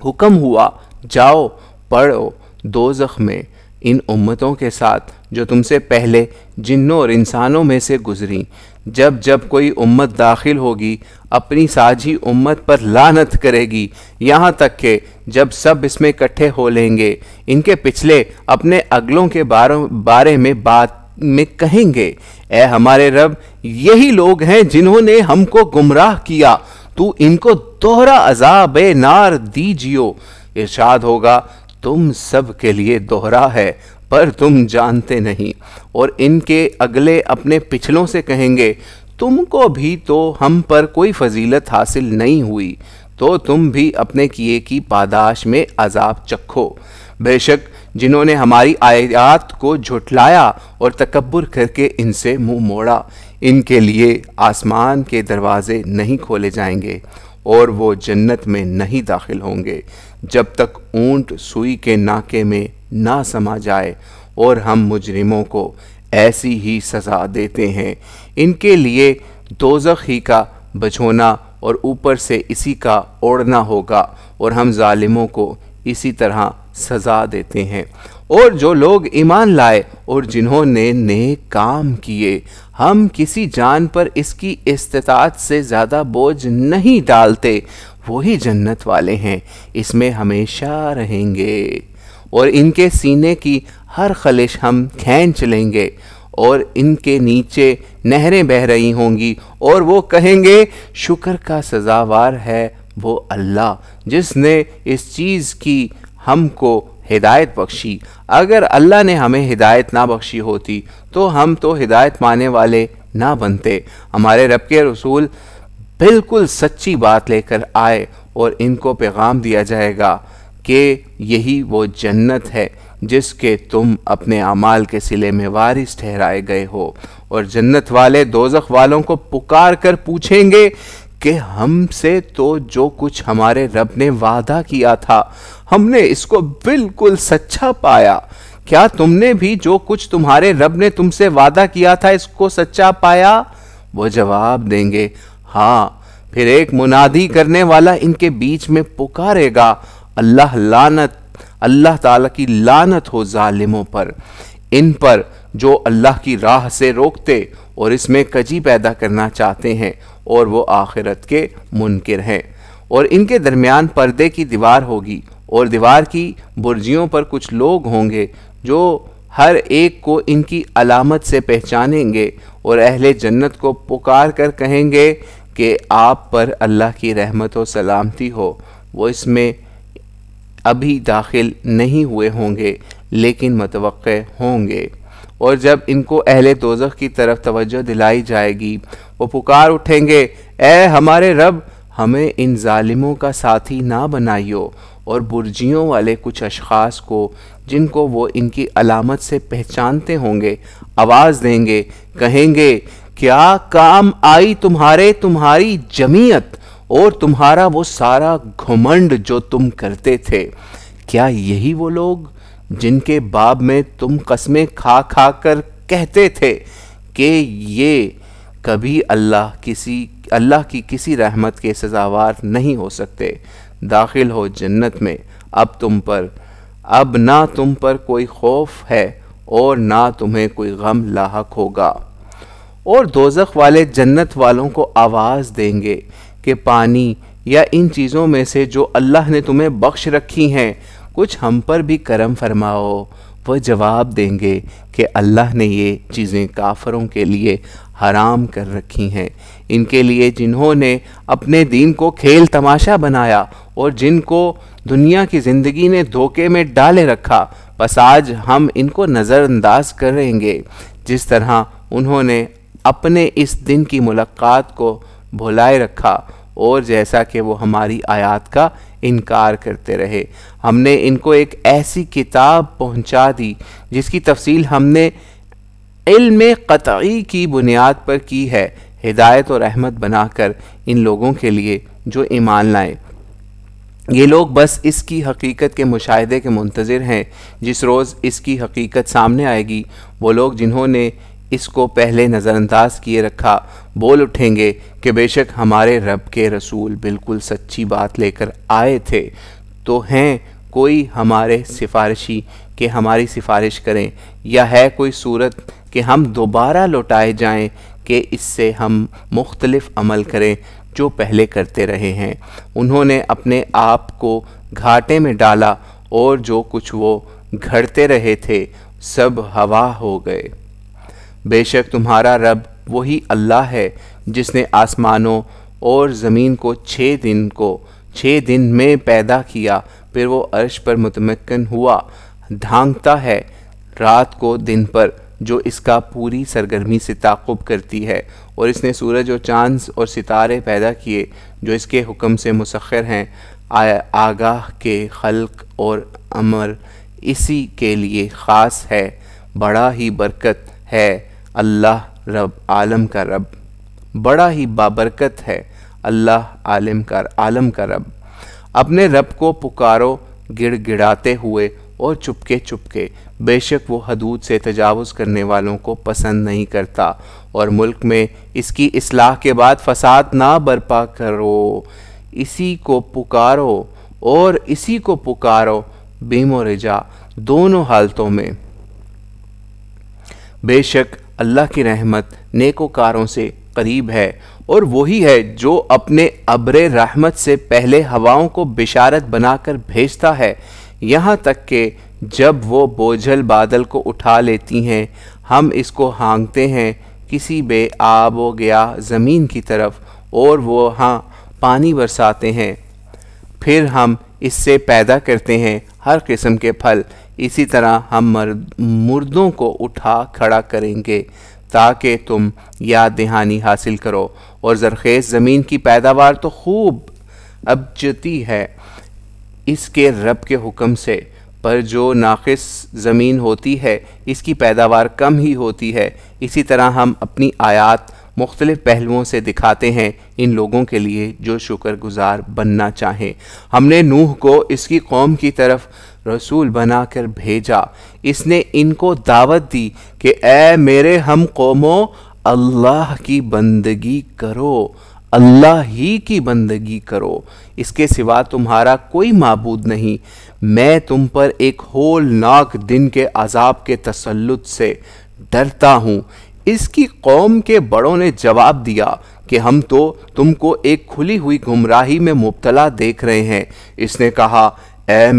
حکم ہوا جاؤ پڑھو دوزخ میں ان امتوں کے ساتھ جو تم سے پہلے جنوں اور انسانوں میں سے گزریں۔ جب کوئی امت داخل ہوگی اپنی ساجھی امت پر لعنت کرے گی، یہاں تک کہ جب سب اس میں اکٹھے ہو لیں گے ان کے پچھلے اپنے اگلوں کے بارے میں بات میں کہیں گے اے ہمارے رب، یہی لوگ ہیں جنہوں نے ہم کو گمراہ کیا، تو ان کو دوہرا عذاب نار دیجیو۔ ارشاد ہوگا تم سب کے لیے دوہرا ہے پر تم جانتے نہیں، اور ان کے اگلے اپنے پچھلوں سے کہیں گے تم کو بھی تو ہم پر کوئی فضیلت حاصل نہیں ہوئی، تو تم بھی اپنے کیے کی پاداش میں عذاب چکھو۔ بے شک جنہوں نے ہماری آیات کو جھٹلایا اور تکبر کر کے ان سے منہ موڑا، ان کے لیے آسمان کے دروازے نہیں کھولے جائیں گے اور وہ جنت میں نہیں داخل ہوں گے جب تک اونٹ سوئی کے ناکے میں نہ سما جائے، اور ہم مجرموں کو ایسی ہی سزا دیتے ہیں۔ ان کے لیے دوزخ ہی کا بچھونا اور اوپر سے اسی کا اوڑھنا ہوگا، اور ہم ظالموں کو اسی طرح سزا دیتے ہیں۔ اور جو لوگ ایمان لائے اور جنہوں نے نیک کام کیے، ہم کسی جان پر اس کی استطاعت سے زیادہ بوجھ نہیں ڈالتے، وہی جنت والے ہیں، اس میں ہمیشہ رہیں گے، اور ان کے سینے کی ہر خلش ہم کھینچ لیں گے، اور ان کے نیچے نہریں بہہ رہی ہوں گی، اور وہ کہیں گے شکر کا سزاوار ہے وہ اللہ جس نے اس چیز کی ہم کو ہدایت بخشی۔ اگر اللہ نے ہمیں ہدایت نہ بخشی ہوتی تو ہم تو ہدایت پانے والے نہ بنتے۔ ہمارے رب کے رسول بالکل سچی بات لے کر آئے اور ان کو پیغام دیا جائے گا کہ یہی وہ جنت ہے جس کے تم اپنے اعمال کے صلے میں وارث ٹھہرائے گئے ہو، اور جنت والے دوزخ والوں کو پکار کر پوچھیں گے کہ ہم سے تو جو کچھ ہمارے رب نے وعدہ کیا تھا ہم نے اس کو بالکل سچا پایا، کیا تم نے بھی جو کچھ تمہارے رب نے تم سے وعدہ کیا تھا اس کو سچا پایا؟ وہ جواب دیں گے ہاں۔ پھر ایک منادی کرنے والا ان کے بیچ میں پکارے گا، اللہ تعالیٰ کی لعنت ہو ظالموں پر، ان پر جو اللہ کی راہ سے روکتے اور اس میں کجی پیدا کرنا چاہتے ہیں اور وہ آخرت کے منکر ہیں۔ اور ان کے درمیان پردے کی دیوار ہوگی اور دیوار کی برجیوں پر کچھ لوگ ہوں گے جو ہر ایک کو ان کی علامت سے پہچانیں گے، اور اہل جنت کو پکار کر کہیں گے کہ آپ پر اللہ کی رحمت و سلامتی ہو۔ وہ اس میں ابھی داخل نہیں ہوئے ہوں گے لیکن متوقع ہوں گے۔ اور جب ان کو اہل دوزخ کی طرف توجہ دلائی جائے گی وہ پکار اٹھیں گے، اے ہمارے رب ہمیں ان ظالموں کا ساتھی نہ بنائیو۔ اور برجیوں والے کچھ اشخاص کو جن کو وہ ان کی علامت سے پہچانتے ہوں گے آواز دیں گے، کہیں گے کیا کام آئی تمہاری جمعیت اور تمہارا وہ سارا گھمنڈ جو تم کرتے تھے؟ کیا یہی وہ لوگ جن کے باب میں تم قسمیں کھا کھا کر کہتے تھے کہ یہ کبھی اللہ کی کسی رحمت کے سزاوار نہیں ہو سکتے؟ داخل ہو جنت میں، اب نہ تم پر کوئی خوف ہے اور نہ تمہیں کوئی غم لاحق ہوگا۔ اور دوزخ والے جنت والوں کو آواز دیں گے کہ پانی یا ان چیزوں میں سے جو اللہ نے تمہیں بخش رکھی ہیں کچھ ہم پر بھی کرم فرماؤ۔ وہ جواب دیں گے کہ اللہ نے یہ چیزیں کافروں کے لیے حرام کر رکھی ہیں، ان کے لیے جنہوں نے اپنے دین کو کھیل تماشا بنایا اور جن کو دنیا کی زندگی نے دھوکے میں ڈالے رکھا، بس آج ہم ان کو نظر انداز کریں گے جس طرح انہوں نے اپنے اس دن کی ملاقات کو بھلائے رکھا اور جیسا کہ وہ ہماری آیات کا انکار کرتے رہے۔ ہم نے ان کو ایک ایسی کتاب پہنچا دی جس کی تفصیل ہم نے علم قطعی کی بنیاد پر کی ہے، ہدایت اور رحمت بنا کر ان لوگوں کے لیے جو ایمان لائیں۔ یہ لوگ بس اس کی حقیقت کے مشاہدے کے منتظر ہیں، جس روز اس کی حقیقت سامنے آئے گی وہ لوگ جنہوں نے اس کو پہلے نظر انداز کیے رکھا بول اٹھیں گے کہ بے شک ہمارے رب کے رسول بالکل سچی بات لے کر آئے تھے، تو ہیں کوئی ہمارے سفارشی کہ ہماری سفارش کریں، یا ہے کوئی صورت کہ ہم دوبارہ لوٹائے جائیں کہ اس سے ہم مختلف عمل کریں جو پہلے کرتے رہے ہیں۔ انہوں نے اپنے آپ کو گھاٹے میں ڈالا اور جو کچھ وہ گھڑتے رہے تھے سب ہوا ہو گئے۔ بے شک تمہارا رب وہی اللہ ہے جس نے آسمانوں اور زمین کو 6 دن میں پیدا کیا، پھر وہ عرش پر متمکن ہوا، ڈھانکتا ہے رات کو دن پر جو اس کا پوری سرگرمی سے تعاقب کرتی ہے، اور اس نے سورج اور چاند اور ستارے پیدا کیے جو اس کے حکم سے مسخر ہیں، آگاہ کے خلق اور امر اسی کے لیے خاص ہے، بڑا ہی برکت ہے اللہ رب عالم کا رب، بڑا ہی بابرکت ہے اللہ عالم کا رب۔ اپنے رب کو پکارو گڑ گڑاتے ہوئے اور چپکے، بے شک وہ حدود سے تجاوز کرنے والوں کو پسند نہیں کرتا، اور ملک میں اس کی اصلاح کے بعد فساد نہ برپا کرو، اسی کو پکارو بیم و رجا دونوں حالتوں میں۔ بے شک اللہ کی رحمت نیکوکاروں سے قریب ہے، اور وہی ہے جو اپنے ابر رحمت سے پہلے ہواؤں کو بشارت بنا کر بھیجتا ہے، یہاں تک کہ جب وہ بوجھل بادل کو اٹھا لیتی ہیں ہم اس کو ہانکتے ہیں کسی بے آب و گیا زمین کی طرف، اور وہ ہاں پانی برساتے ہیں پھر ہم اس سے پیدا کرتے ہیں ہر قسم کے پھل، اسی طرح ہم مردوں کو اٹھا کھڑا کریں گے تاکہ تم یاد دہانی حاصل کرو۔ اور زرخیز زمین کی پیداوار تو خوب ابجتی ہے اس کے رب کے حکم سے، پر جو ناقص زمین ہوتی ہے اس کی پیداوار کم ہی ہوتی ہے۔ اسی طرح ہم اپنی آیات مختلف پہلوؤں سے دکھاتے ہیں ان لوگوں کے لیے جو شکر گزار بننا چاہیں۔ ہم نے نوح کو اس کی قوم کی طرف رسول بنا کر بھیجا۔ اس نے ان کو دعوت دی کہ اے میرے ہم قوموں، اللہ کی بندگی کرو، اللہ ہی کی بندگی کرو، اس کے سوا تمہارا کوئی معبود نہیں۔ میں تم پر ایک ہولناک دن کے عذاب کے تسلط سے ڈرتا ہوں۔ اس کی قوم کے بڑوں نے جواب دیا کہ ہم تو تم کو ایک کھلی ہوئی گمراہی میں مبتلا دیکھ رہے ہیں۔ اس نے کہا اے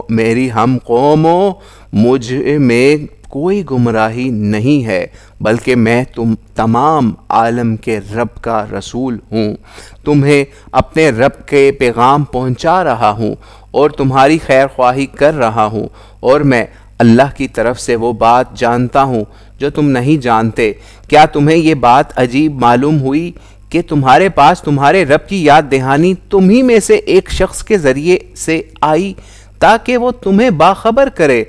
میری ہم قوموں، مجھ میں کوئی گمراہی نہیں ہے، بلکہ میں تمام عالم کے رب کا رسول ہوں۔ تمہیں اپنے رب کے پیغام پہنچا رہا ہوں اور تمہاری خیر خواہی کر رہا ہوں، اور میں اللہ کی طرف سے وہ بات جانتا ہوں جو تم نہیں جانتے۔ کیا تمہیں یہ بات عجیب معلوم ہوئی کہ تمہارے پاس تمہارے رب کی یاد دہانی تم ہی میں سے ایک شخص کے ذریعے سے آئی تاکہ وہ تمہیں باخبر کرے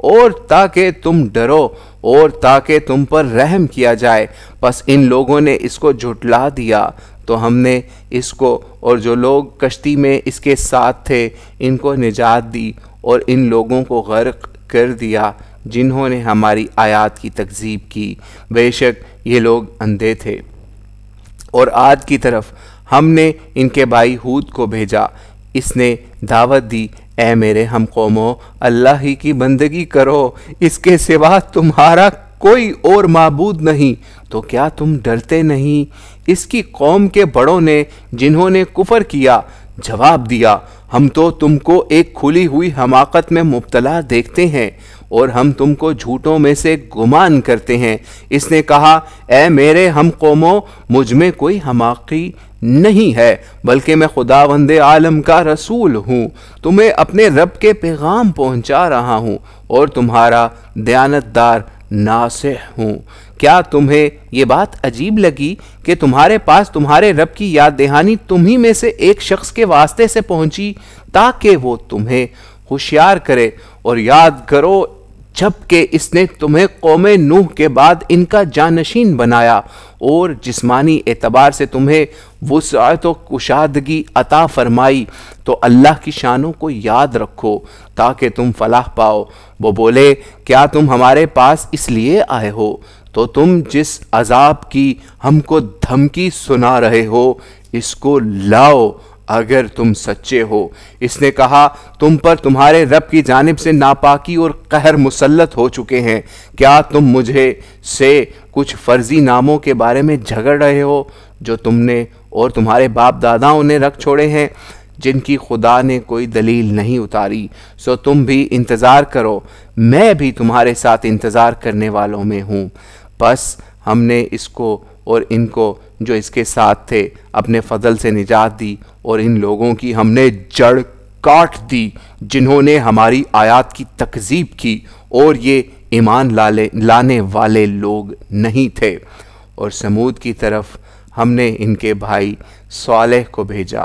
اور تاکہ تم ڈرو اور تاکہ تم پر رحم کیا جائے؟ پس ان لوگوں نے اس کو جھٹلا دیا تو ہم نے اس کو اور جو لوگ کشتی میں اس کے ساتھ تھے ان کو نجات دی اور ان لوگوں کو غرق کر دیا جنہوں نے ہماری آیات کی تکذیب کی۔ بے شک یہ لوگ اندھے تھے۔ اور عاد کی طرف ہم نے ان کے بھائی ہود کو بھیجا۔ اس نے دعوت دی اے میرے ہم قوموں، اللہ ہی کی بندگی کرو، اس کے سوا تمہارا کوئی اور معبود نہیں۔ تو کیا تم ڈرتے نہیں؟ اس کی قوم کے بڑوں نے جنہوں نے کفر کیا جواب دیا ہم تو تم کو ایک کھلی ہوئی حماقت میں مبتلا دیکھتے ہیں اور ہم تم کو جھوٹوں میں سے گمان کرتے ہیں۔ اس نے کہا اے میرے ہم قوموں، مجھ میں کوئی حماقی نہیں ہے، بلکہ میں خداوند عالم کا رسول ہوں، تمہیں اپنے رب کے پیغام پہنچا رہا ہوں اور تمہارا دیانتدار ناصح ہوں۔ کیا تمہیں یہ بات عجیب لگی کہ تمہارے پاس تمہارے رب کی یاد دہانی تمہیں میں سے ایک شخص کے واسطے سے پہنچی تاکہ وہ تمہیں ہوشیار کرے؟ اور یاد کرو جب کہ اس نے تمہیں قوم نوح کے بعد ان کا جانشین بنایا اور جسمانی اعتبار سے تمہیں وسعت و کشادگی عطا فرمائی، تو اللہ کی شانوں کو یاد رکھو تاکہ تم فلاح پاؤ۔ وہ بولے کیا تم ہمارے پاس اس لیے آئے ہو تو تم جس عذاب کی ہم کو دھمکی سنا رہے ہو اس کو لاؤ اگر تم سچے ہو۔ اس نے کہا تم پر تمہارے رب کی جانب سے ناپاکی اور قہر مسلط ہو چکے ہیں۔ کیا تم مجھے سے کچھ فرضی ناموں کے بارے میں جھگڑ رہے ہو جو تم نے اور تمہارے باپ داداؤں نے رکھ چھوڑے ہیں، جن کی خدا نے کوئی دلیل نہیں اتاری؟ سو تم بھی انتظار کرو، میں بھی تمہارے ساتھ انتظار کرنے والوں میں ہوں۔ بس ہم نے اس کو اور ان کو جو اس کے ساتھ تھے اپنے فضل سے نجات دی، اور ان لوگوں کی ہم نے جڑ کاٹ دی جنہوں نے ہماری آیات کی تکذیب کی اور یہ ایمان لانے والے لوگ نہیں تھے۔ اور سمود کی طرف ہم نے ان کے بھائی صالح کو بھیجا۔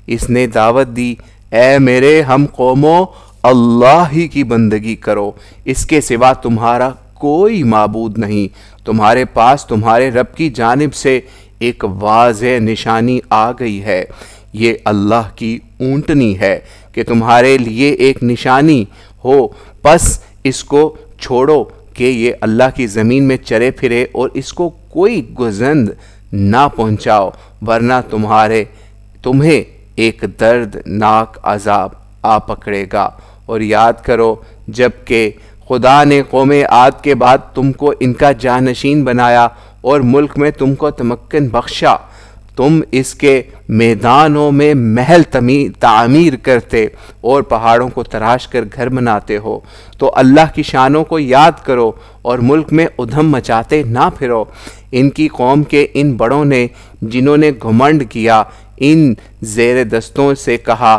اس نے دعوت دی اے میرے ہم قوموں، اللہ ہی کی بندگی کرو، اس کے سوا تمہارا کوئی معبود نہیں۔ تمہارے پاس تمہارے رب کی جانب سے ایک واضح نشانی آ گئی ہے، یہ اللہ کی اونٹنی ہے کہ تمہارے لیے ایک نشانی ہو، پس اس کو چھوڑو کہ یہ اللہ کی زمین میں چرے پھرے اور اس کو کوئی گزند نہ پہنچاؤ، ورنہ تمہیں ایک دردناک عذاب آ پکڑے گا۔ اور یاد کرو جب کہ خدا نے قوم عاد کے بعد تم کو ان کا جانشین بنایا اور ملک میں تم کو تمکن بخشا، تم اس کے میدانوں میں محل تعمیر کرتے اور پہاڑوں کو تراش کر گھر بناتے ہو، تو اللہ کی شانوں کو یاد کرو اور ملک میں ادھم مچاتے نہ پھرو۔ ان کی قوم کے ان بڑوں نے جنہوں نے گھمنڈ کیا ان زیر دستوں سے کہا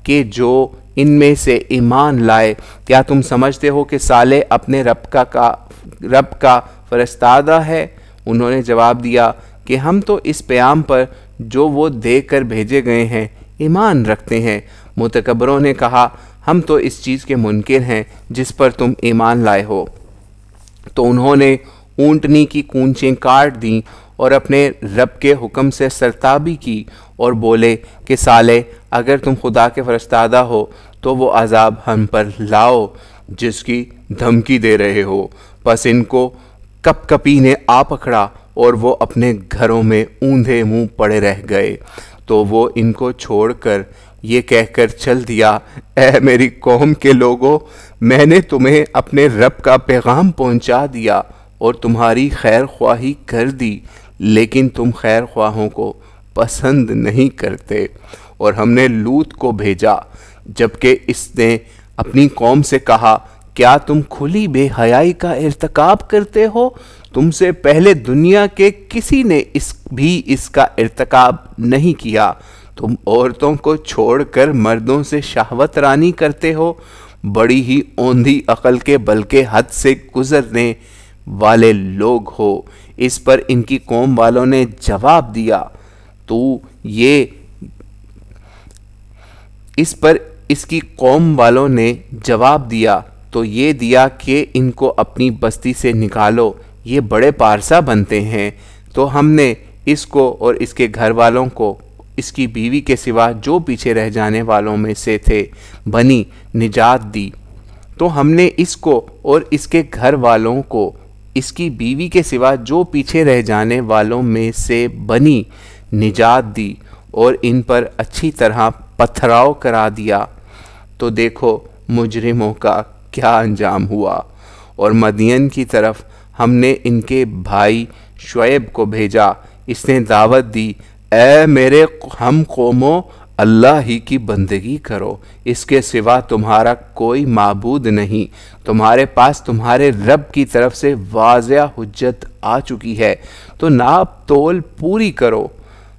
کہ جو ان میں سے ایمان لائے، کیا تم سمجھتے ہو کہ صالح اپنے رب کا فرستادہ ہے؟ انہوں نے جواب دیا کہ ہم تو اس پیام پر جو وہ دے کر بھیجے گئے ہیں ایمان رکھتے ہیں۔ متکبروں نے کہا ہم تو اس چیز کے منکر ہیں جس پر تم ایمان لائے ہو۔ تو انہوں نے اونٹنی کی کونچیں کاٹ دیں اور اپنے رب کے حکم سے سرتابی کی اور بولے کہ صالح اگر تم خدا کے فرستادہ ہو تو وہ عذاب ہم پر لاؤ جس کی دھمکی دے رہے ہو۔ پس ان کو کپ کپی نے آ پکڑا اور وہ اپنے گھروں میں اوندھے منہ پڑے رہ گئے۔ تو وہ ان کو چھوڑ کر یہ کہہ کر چل دیا، اے میری قوم کے لوگوں، میں نے تمہیں اپنے رب کا پیغام پہنچا دیا اور تمہاری خیر خواہی کر دی، لیکن تم خیر خواہوں کو پسند نہیں کرتے۔ اور ہم نے لوط کو بھیجا جبکہ اس نے اپنی قوم سے کہا کیا تم کھلی بے حیائی کا ارتکاب کرتے ہو؟ تم سے پہلے دنیا کے کسی نے اس کا ارتکاب نہیں کیا۔ تم عورتوں کو چھوڑ کر مردوں سے شہوت رانی کرتے ہو، بڑی ہی اوندھی عقل کے بلکہ حد سے گزرنے والے لوگ ہو۔ اس پر ان کی قوم والوں نے جواب دیا اس کی قوم والوں نے جواب دیا تو یہ دیا کہ ان کو اپنی بستی سے نکالو، یہ بڑے پارسا بنتے ہیں۔ تو ہم نے اس کو اور اس کے گھر والوں کو اس کی بیوی کے سوا جو پیچھے رہ جانے والوں میں سے تھے بنی نجات دی۔ تو ہم نے اس کو اور اس کے گھر والوں کو اس کی بیوی کے سوا جو پیچھے رہ جانے والوں میں سے بنی نجات دی اور ان پر اچھی طرح پتھراؤ کرا دیا۔ تو دیکھو مجرموں کا کیا انجام ہوا۔ اور مدین کی طرف ہم نے ان کے بھائی شعیب کو بھیجا، اس نے دعوت دی، اے میرے ہم قوموں، اللہ ہی کی بندگی کرو، اس کے سوا تمہارا کوئی معبود نہیں، تمہارے پاس تمہارے رب کی طرف سے واضح حجت آ چکی ہے، تو ناپ تول پوری کرو،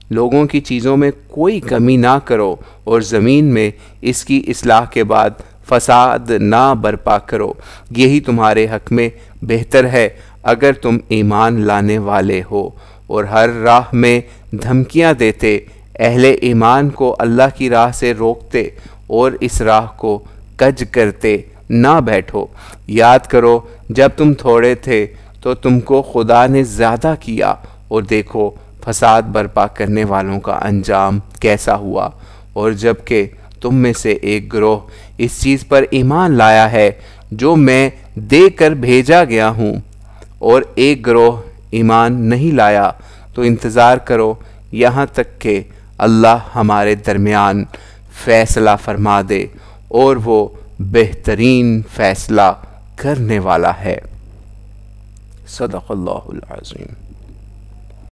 لوگوں کی چیزوں میں کوئی کمی نہ کرو، اور زمین میں اس کی اصلاح کے بعد فساد نہ برپا کرو، یہی تمہارے حق میں بہتر ہے اگر تم ایمان لانے والے ہو۔ اور ہر راہ میں دھمکیاں دیتے، اہل ایمان کو اللہ کی راہ سے روکتے اور اس راہ کو کج کرتے نہ بیٹھو۔ یاد کرو جب تم تھوڑے تھے تو تم کو خدا نے زیادہ کیا، اور دیکھو فساد برپا کرنے والوں کا انجام کیسا ہوا۔ اور جبکہ تم میں سے ایک گروہ اس چیز پر ایمان لایا ہے جو میں دے کر بھیجا گیا ہوں، اور ایک گروہ ایمان نہیں لایا، تو انتظار کرو یہاں تک کہ اللہ ہمارے درمیان فیصلہ فرما دے، اور وہ بہترین فیصلہ کرنے والا ہے۔ صدق اللہ العظیم۔